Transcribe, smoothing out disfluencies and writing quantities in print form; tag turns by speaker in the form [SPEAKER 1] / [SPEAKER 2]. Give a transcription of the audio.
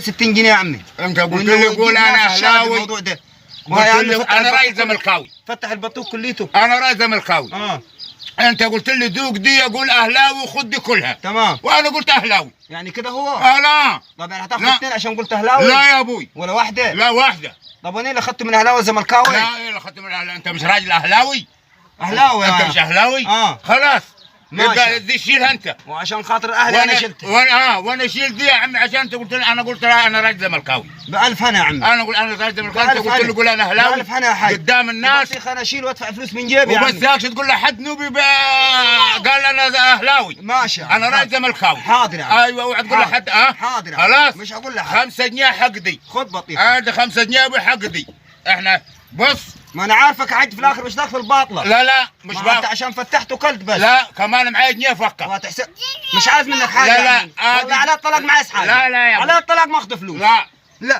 [SPEAKER 1] 60 جنيه يا عمي.
[SPEAKER 2] انت قلت لي قول انا اهلاوي.
[SPEAKER 1] الموضوع ده
[SPEAKER 2] قلت لي انا راي زملكاوي.
[SPEAKER 1] فتح البطوق كليته.
[SPEAKER 2] انا راي زملكاوي. انت قلت لي دوق دي اقول اهلاوي وخد دي كلها.
[SPEAKER 1] تمام.
[SPEAKER 2] وانا قلت اهلاوي.
[SPEAKER 1] يعني كده هو.
[SPEAKER 2] لا.
[SPEAKER 1] طب يعني هتاخد اثنين عشان قلت اهلاوي؟
[SPEAKER 2] لا يا ابوي.
[SPEAKER 1] ولا واحده؟
[SPEAKER 2] لا واحده.
[SPEAKER 1] طب وانا اللي اخذته من اهلاوي زملكاوي؟
[SPEAKER 2] لا ايه اللي اخذت من اهلاوي؟ انت مش راجل اهلاوي؟
[SPEAKER 1] اهلاوي.
[SPEAKER 2] انت مش اهلاوي؟ خلاص. يبقى دي شيلها انت.
[SPEAKER 1] وعشان خاطر الاهلي انا شلتها.
[SPEAKER 2] وانا شيل دي يا عمي عشان انت قلت لي. انا قلت لا انا راجل زملكاوي.
[SPEAKER 1] ب1000 هنا يا عمي.
[SPEAKER 2] انا اقول انا راجل زملكاوي. انت قلت لي قول انا اهلاوي.
[SPEAKER 1] ب1000 هنا يا حاج.
[SPEAKER 2] قدام الناس.
[SPEAKER 1] بس انا اشيل وادفع فلوس من جيبي يا عمي.
[SPEAKER 2] وبس ياكش تقول لحد نوبي قال انا اهلاوي.
[SPEAKER 1] ماشي.
[SPEAKER 2] انا راجل زملكاوي.
[SPEAKER 1] حاضر يا عمي.
[SPEAKER 2] ايوه اوعى تقول لحد.
[SPEAKER 1] حاضر.
[SPEAKER 2] خلاص.
[SPEAKER 1] مش هقول لحد.
[SPEAKER 2] 5 جنيه حق دي.
[SPEAKER 1] خد بطيخ.
[SPEAKER 2] هذا 5 جنيه بحق دي. احنا بص.
[SPEAKER 1] ما انا عارفك حاج في الاخر مش داخل الباطله.
[SPEAKER 2] لا مش
[SPEAKER 1] باطله. انت عشان فتحت وكلت بس.
[SPEAKER 2] لا كمان معايا جنيه فكر.
[SPEAKER 1] وهتحسب. مش عايز منك حاجه.
[SPEAKER 2] لا
[SPEAKER 1] والله على الطلاق ما عايز حاجه.
[SPEAKER 2] لا يا
[SPEAKER 1] على الطلاق ما اخذ فلوس.
[SPEAKER 2] لا